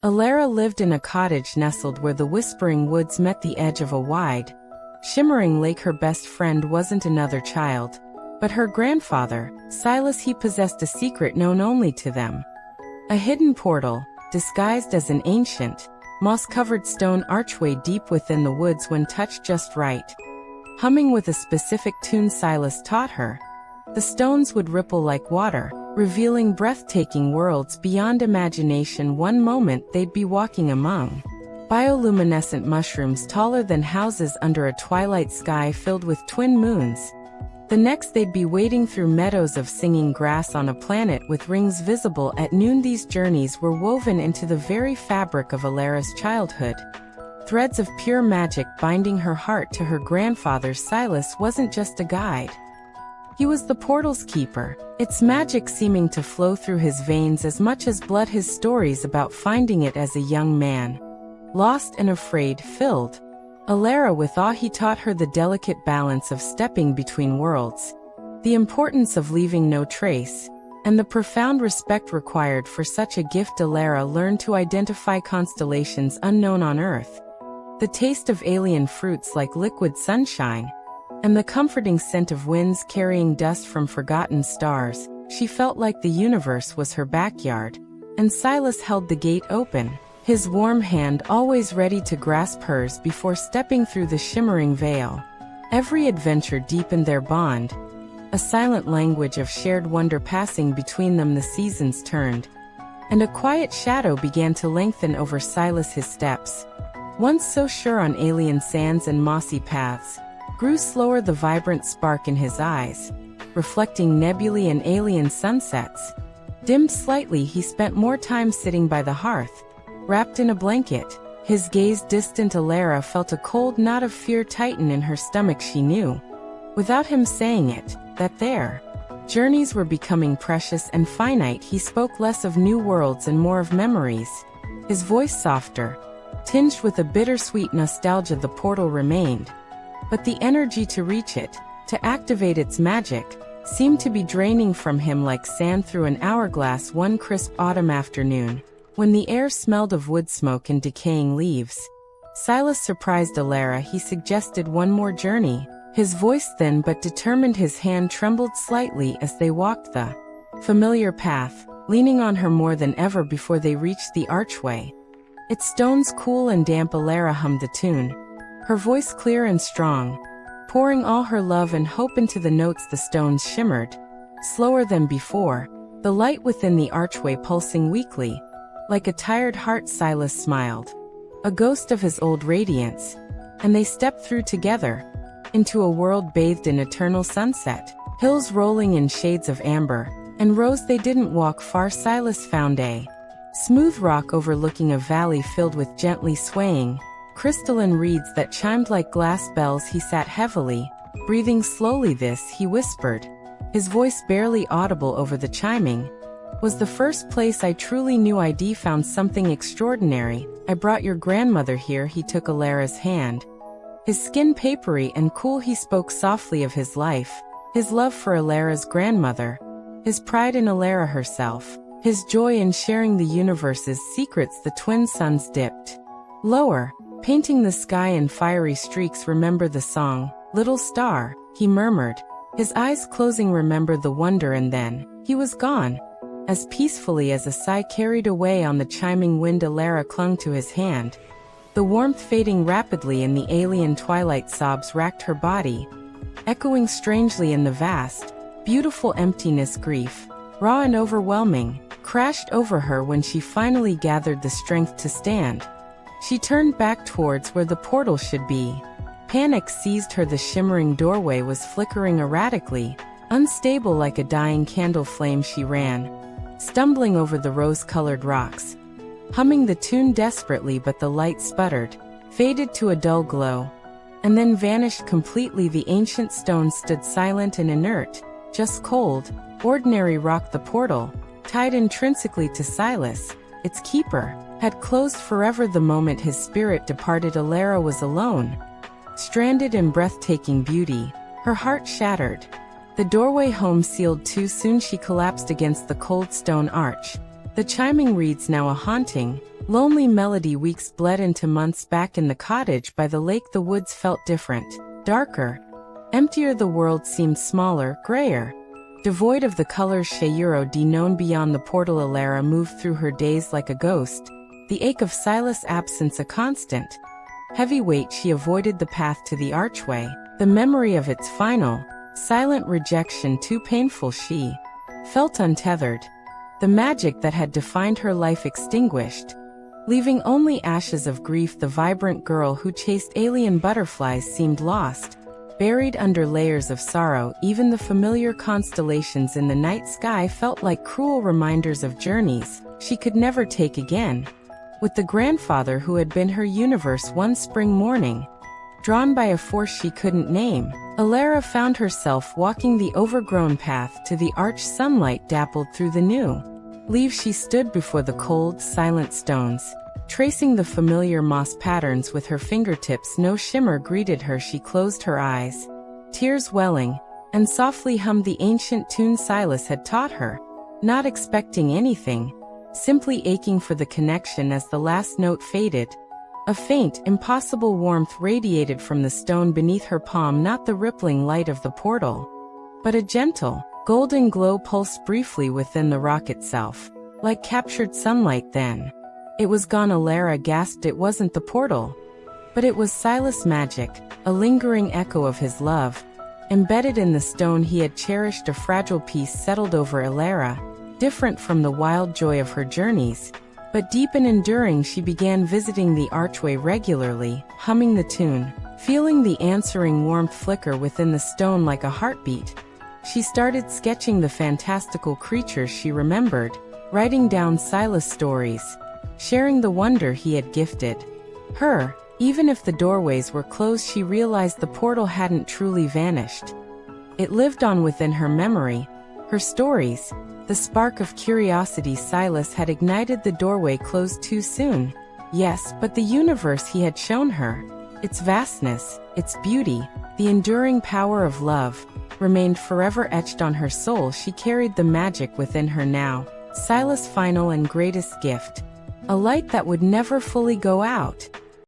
Elara lived in a cottage nestled where the whispering woods met the edge of a wide, shimmering lake. Her best friend wasn't another child, but her grandfather, Silas. He possessed a secret known only to them. A hidden portal, disguised as an ancient, moss-covered stone archway deep within the woods when touched just right. Humming with a specific tune Silas taught her, the stones would ripple like water, revealing breathtaking worlds beyond imagination. One moment they'd be walking among bioluminescent mushrooms taller than houses under a twilight sky filled with twin moons. The next they'd be wading through meadows of singing grass on a planet with rings visible at noon. These journeys were woven into the very fabric of Elara's childhood, threads of pure magic binding her heart to her grandfather. Silas wasn't just a guide. He was the portal's keeper, its magic seeming to flow through his veins as much as blood. His stories about finding it as a young man, lost and afraid, filled Elara with awe. He taught her the delicate balance of stepping between worlds, the importance of leaving no trace, and the profound respect required for such a gift. Elara learned to identify constellations unknown on Earth, the taste of alien fruits like liquid sunshine, and the comforting scent of winds carrying dust from forgotten stars. She felt like the universe was her backyard, and Silas held the gate open, his warm hand always ready to grasp hers before stepping through the shimmering veil. Every adventure deepened their bond, a silent language of shared wonder passing between them. The seasons turned, and a quiet shadow began to lengthen over Silas. His steps, once so sure on alien sands and mossy paths, grew slower. The vibrant spark in his eyes, reflecting nebulae and alien sunsets, dimmed slightly. He spent more time sitting by the hearth, wrapped in a blanket, his gaze distant. Elara felt a cold knot of fear tighten in her stomach. She knew, without him saying it, that their journeys were becoming precious and finite. He spoke less of new worlds and more of memories, his voice softer, tinged with a bittersweet nostalgia. The portal remained, but the energy to reach it, to activate its magic, seemed to be draining from him like sand through an hourglass. One crisp autumn afternoon, when the air smelled of wood smoke and decaying leaves, Silas surprised Elara. He suggested one more journey, his voice thin but determined. His hand trembled slightly as they walked the familiar path, leaning on her more than ever before they reached the archway. Its stones cool and damp. Elara hummed the tune, her voice clear and strong, pouring all her love and hope into the notes. The stones shimmered, slower than before, the light within the archway pulsing weakly, like a tired heart. Silas smiled, a ghost of his old radiance, and they stepped through together, into a world bathed in eternal sunset, hills rolling in shades of amber and rose. They didn't walk far. Silas found a smooth rock overlooking a valley filled with gently swaying, crystalline reeds that chimed like glass bells. He sat heavily, breathing slowly. This, he whispered, his voice barely audible over the chiming, was the first place I truly knew I'd found something extraordinary. I brought your grandmother here. He took Elara's hand, his skin papery and cool. He spoke softly of his life, his love for Elara's grandmother, his pride in Elara herself, his joy in sharing the universe's secrets. The twin suns dipped lower, painting the sky in fiery streaks. Remember the song, little star, he murmured, his eyes closing. Remember the wonder. And then he was gone, as peacefully as a sigh carried away on the chiming wind. Elara clung to his hand, the warmth fading rapidly in the alien twilight. Sobs racked her body, echoing strangely in the vast, beautiful emptiness. Grief, raw and overwhelming, crashed over her when she finally gathered the strength to stand. She turned back towards where the portal should be. Panic seized her. The shimmering doorway was flickering erratically, unstable like a dying candle flame. She ran, stumbling over the rose-colored rocks, humming the tune desperately, but the light sputtered, faded to a dull glow, and then vanished completely. The ancient stone stood silent and inert, just cold, ordinary rock. The portal, tied intrinsically to Silas, its keeper, had closed forever. The moment his spirit departed, Elara was alone, stranded in breathtaking beauty, her heart shattered. The doorway home sealed too soon. She collapsed against the cold stone arch, the chiming reeds now a haunting, Lonely melody weeks bled into months. Back in the cottage by the lake, the woods felt different, darker, emptier. The world seemed smaller, grayer, devoid of the colors she de known beyond the portal. Elara moved through her days like a ghost, the ache of Silas' absence a constant heavy weight. She avoided the path to the archway, the memory of its final, silent rejection too painful. She felt untethered, the magic that had defined her life extinguished, leaving only ashes of grief. The vibrant girl who chased alien butterflies seemed lost, buried under layers of sorrow. Even the familiar constellations in the night sky felt like cruel reminders of journeys she could never take again. With the grandfather who had been her universe one spring morning, drawn by a force she couldn't name, Elara found herself walking the overgrown path to the arch. Sunlight dappled through the new leaves. She stood before the cold, silent stones, tracing the familiar moss patterns with her fingertips. No shimmer greeted her. She closed her eyes, tears welling, and softly hummed the ancient tune Silas had taught her, not expecting anything, simply aching for the connection. As the last note faded, a faint, impossible warmth radiated from the stone beneath her palm. Not the rippling light of the portal, but a gentle, golden glow pulsed briefly within the rock itself, like captured sunlight. Then it was gone. Elara gasped. It wasn't the portal, but it was Silas' magic, a lingering echo of his love, embedded in the stone he had cherished. A fragile peace settled over Elara, different from the wild joy of her journeys, but deep and enduring. She began visiting the archway regularly, humming the tune, feeling the answering warmth flicker within the stone like a heartbeat. She started sketching the fantastical creatures she remembered, writing down Silas' stories, sharing the wonder he had gifted her. Even if the doorways were closed, she realized the portal hadn't truly vanished. It lived on within her memory, her stories, the spark of curiosity. Silas had ignited the doorway closed too soon. Yes, but the universe he had shown her, its vastness, its beauty, the enduring power of love, remained forever etched on her soul. She carried the magic within her now, Silas' final and greatest gift, a light that would never fully go out.